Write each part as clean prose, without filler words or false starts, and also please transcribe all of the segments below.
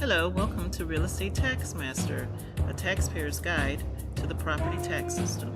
Hello, welcome to Real Estate Tax Master, a taxpayer's guide to the property tax system.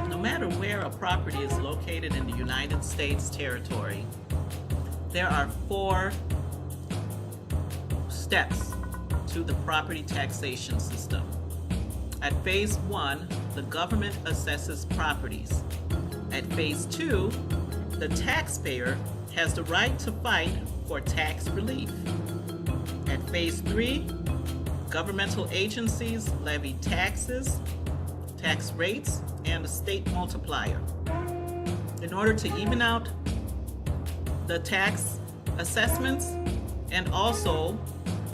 No matter where a property is located in the United States territory, there are 4 steps to the property taxation system. At Phase 1, the government assesses properties. At Phase 2, the taxpayer has the right to fight for tax relief. At Phase 3, governmental agencies levy taxes, tax rates, and a state multiplier in order to even out the tax assessments and also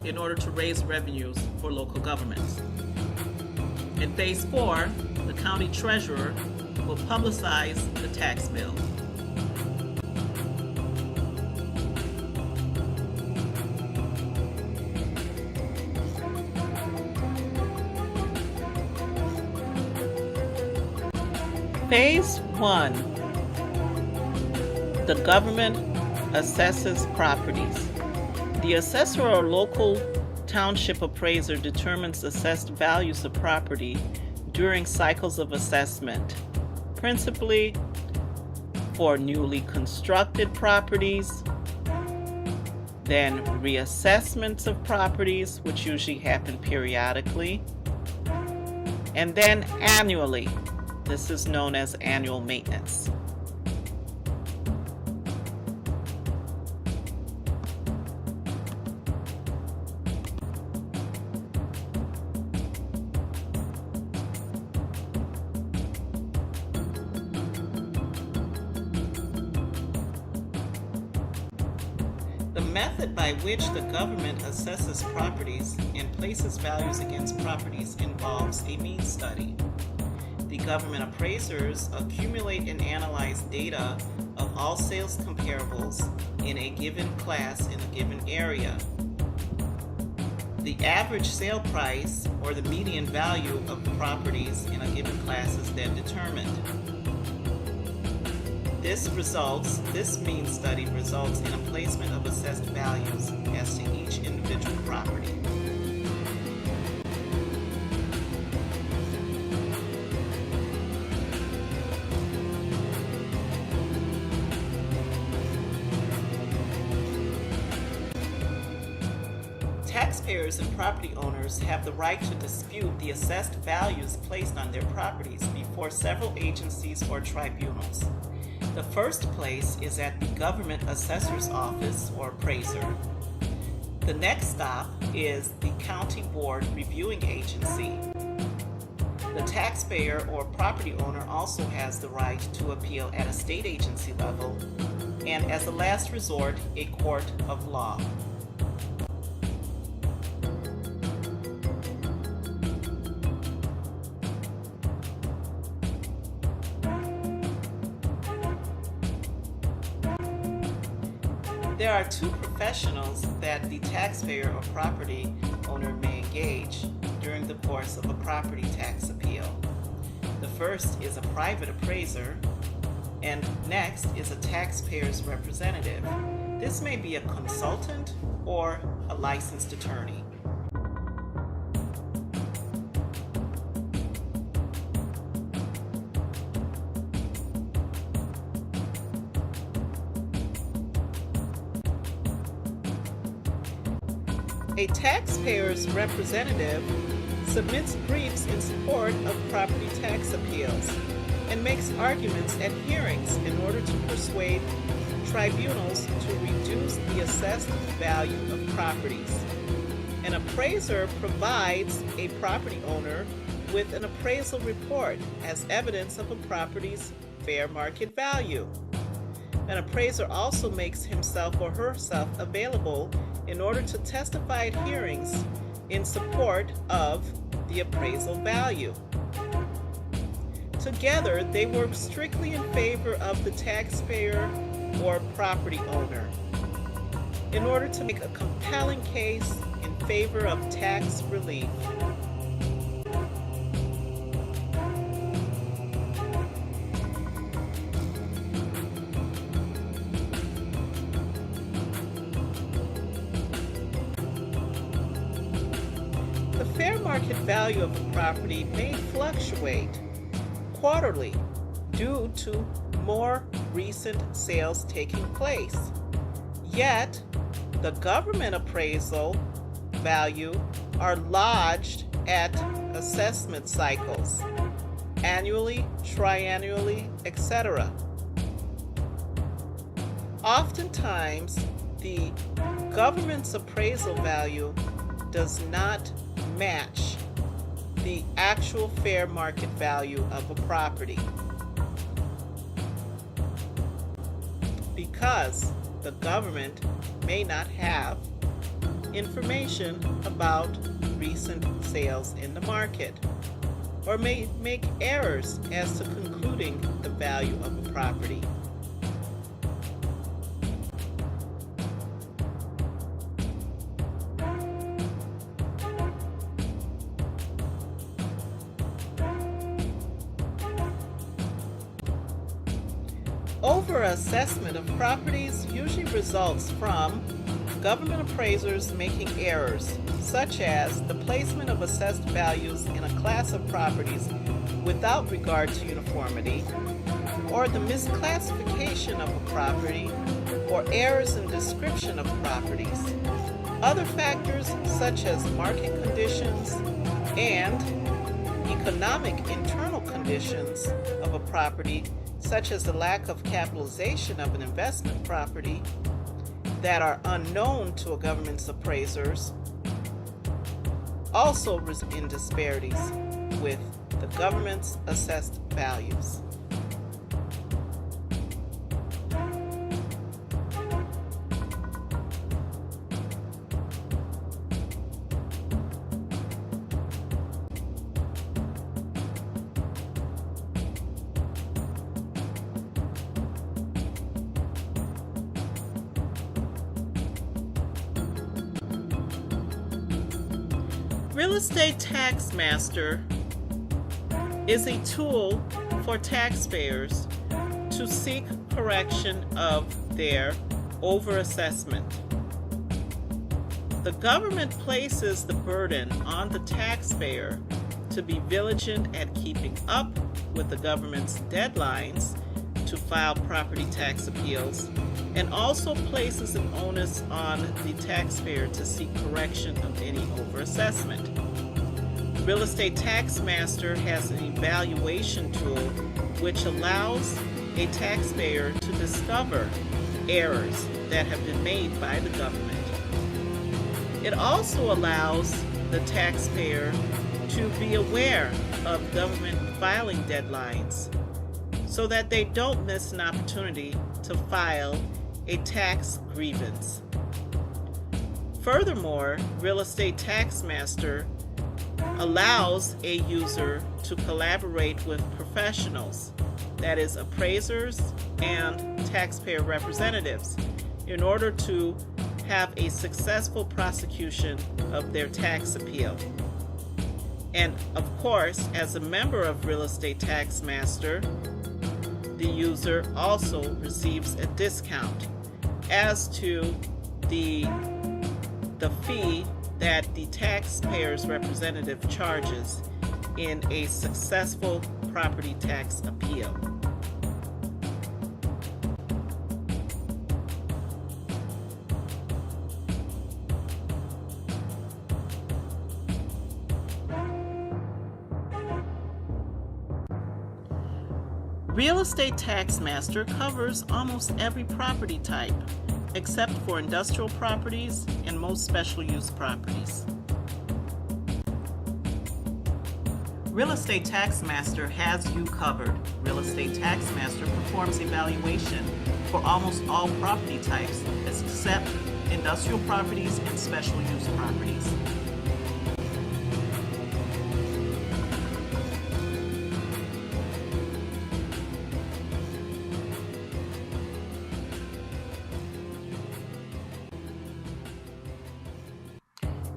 in order to raise revenues for local governments. In Phase 4, the county treasurer will publicize the tax bill. Phase 1, the government assesses properties. The assessor or local township appraiser determines assessed values of property during cycles of assessment, principally for newly constructed properties, then reassessments of properties, which usually happen periodically, and then annually. This is known as annual maintenance. The method by which the government assesses properties and places values against properties involves a means study. The government appraisers accumulate and analyze data of all sales comparables in a given class in a given area. The average sale price or the median value of properties in a given class is then determined. This means study results in a placement of assessed values as to each individual property. Taxpayers and property owners have the right to dispute the assessed values placed on their properties before several agencies or tribunals. The first place is at the government assessor's office or appraiser. The next stop is the county board reviewing agency. The taxpayer or property owner also has the right to appeal at a state agency level, and as a last resort, a court of law. There are 2 professionals that the taxpayer or property owner may engage during the course of a property tax appeal. The first is a private appraiser, and next is a taxpayer's representative. This may be a consultant or a licensed attorney. A taxpayer's representative submits briefs in support of property tax appeals, and makes arguments at hearings in order to persuade tribunals to reduce the assessed value of properties. An appraiser provides a property owner with an appraisal report as evidence of a property's fair market value. An appraiser also makes himself or herself available in order to testify at hearings in support of the appraisal value. Together, they work strictly in favor of the taxpayer or property owner in order to make a compelling case in favor of tax relief. The fair market value of a property may fluctuate quarterly due to more recent sales taking place. Yet, the government appraisal value are lodged at assessment cycles, annually, triannually, etc. Oftentimes, the government's appraisal value does not match the actual fair market value of a property because the government may not have information about recent sales in the market or may make errors as to concluding the value of a property. Overassessment of properties usually results from government appraisers making errors, such as the placement of assessed values in a class of properties without regard to uniformity, or the misclassification of a property, or errors in description of properties. Other factors, such as market conditions and economic internal conditions of a property, such as the lack of capitalization of an investment property, that are unknown to a government's appraisers, also result in disparities with the government's assessed values. Real Estate Tax Master is a tool for taxpayers to seek correction of their overassessment. The government places the burden on the taxpayer to be vigilant at keeping up with the government's deadlines to file property tax appeals, and also places an onus on the taxpayer to seek correction of any overassessment. Real Estate Tax Master has an evaluation tool which allows a taxpayer to discover errors that have been made by the government. It also allows the taxpayer to be aware of government filing deadlines so that they don't miss an opportunity to file a tax grievance. Furthermore, Real Estate Tax Master allows a user to collaborate with professionals, that is, appraisers and taxpayer representatives, in order to have a successful prosecution of their tax appeal. And of course, as a member of Real Estate Tax Master, the user also receives a discount as to the fee that the taxpayer's representative charges in a successful property tax appeal. Real Estate Taxmaster covers almost every property type, except for industrial properties and most special use properties. Real Estate Taxmaster has you covered. Real Estate Taxmaster performs evaluation for almost all property types, except industrial properties and special use properties.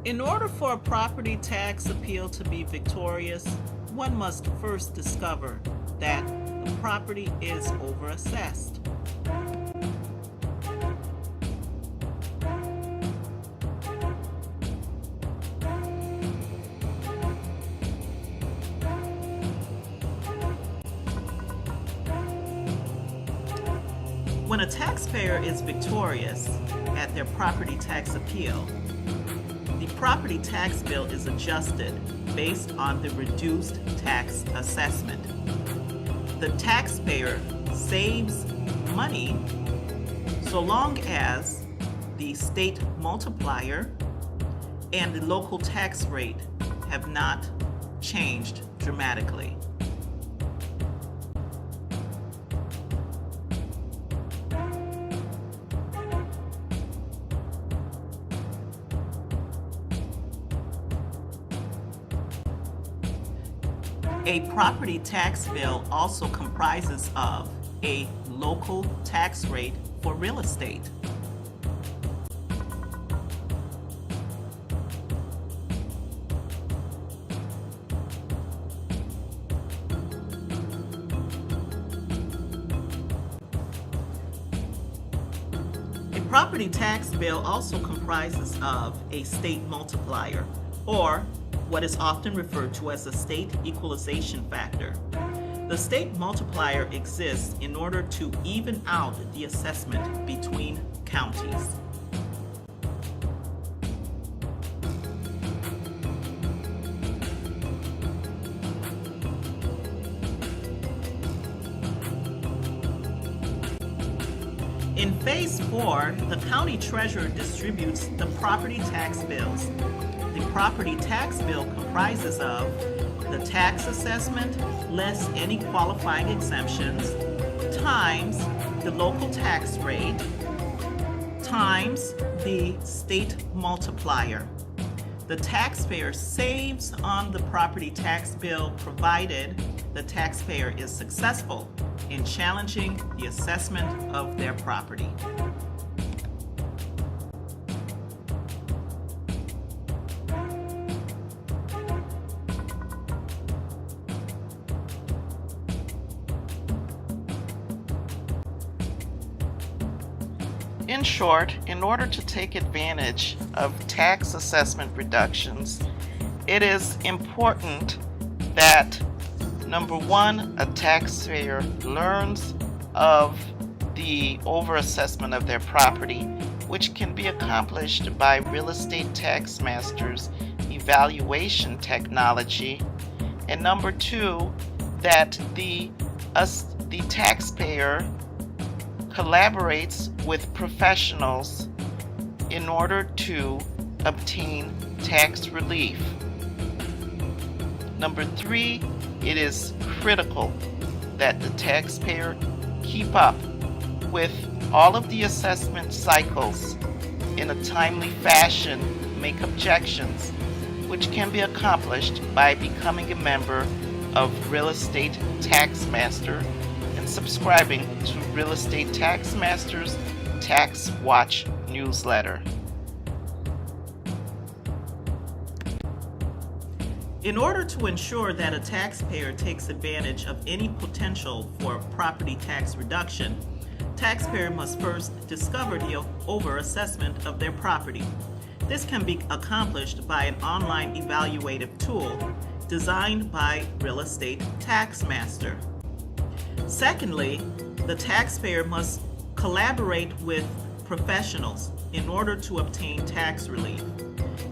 In order for a property tax appeal to be victorious, one must first discover that the property is overassessed. When a taxpayer is victorious at their property tax appeal, the property tax bill is adjusted based on the reduced tax assessment. The taxpayer saves money so long as the state multiplier and the local tax rate have not changed dramatically. A property tax bill also comprises of a local tax rate for real estate. A property tax bill also comprises of a state multiplier, or what is often referred to as a state equalization factor. The state multiplier exists in order to even out the assessment between counties. In Phase 4, the county treasurer distributes the property tax bills. The property tax bill comprises of the tax assessment less any qualifying exemptions times the local tax rate times the state multiplier. The taxpayer saves on the property tax bill provided the taxpayer is successful in challenging the assessment of their property. In short, in order to take advantage of tax assessment reductions, it is important that, number one, a taxpayer learns of the overassessment of their property, which can be accomplished by Real Estate Taxmaster's evaluation technology. And number two, that the taxpayer collaborates with professionals in order to obtain tax relief. Number three, it is critical that the taxpayer keep up with all of the assessment cycles in a timely fashion, make objections, which can be accomplished by becoming a member of Real Estate Taxmaster and subscribing to Real Estate Taxmaster's Tax Watch newsletter. In order to ensure that a taxpayer takes advantage of any potential for property tax reduction, taxpayer must first discover the overassessment of their property. This can be accomplished by an online evaluative tool designed by Real Estate Taxmaster. Secondly, the taxpayer must collaborate with professionals in order to obtain tax relief.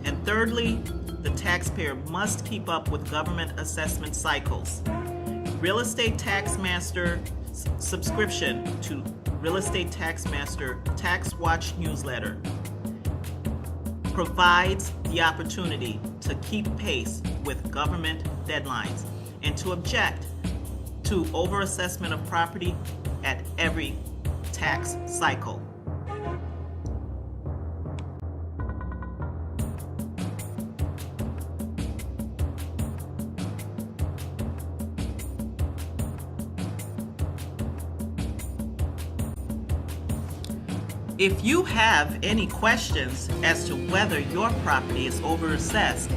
And thirdly, the taxpayer must keep up with government assessment cycles. Real Estate Tax Master subscription to Real Estate Tax Master Tax Watch newsletter provides the opportunity to keep pace with government deadlines and to object to overassessment of property at every tax cycle. If you have any questions as to whether your property is overassessed,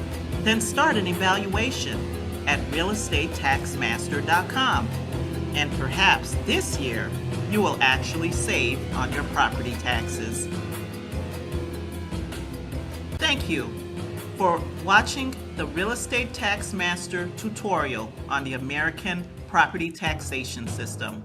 then start an evaluation at realestatetexmaster.com. And perhaps this year, you will actually save on your property taxes. Thank you for watching the Real Estate Tax Master tutorial on the American property taxation system.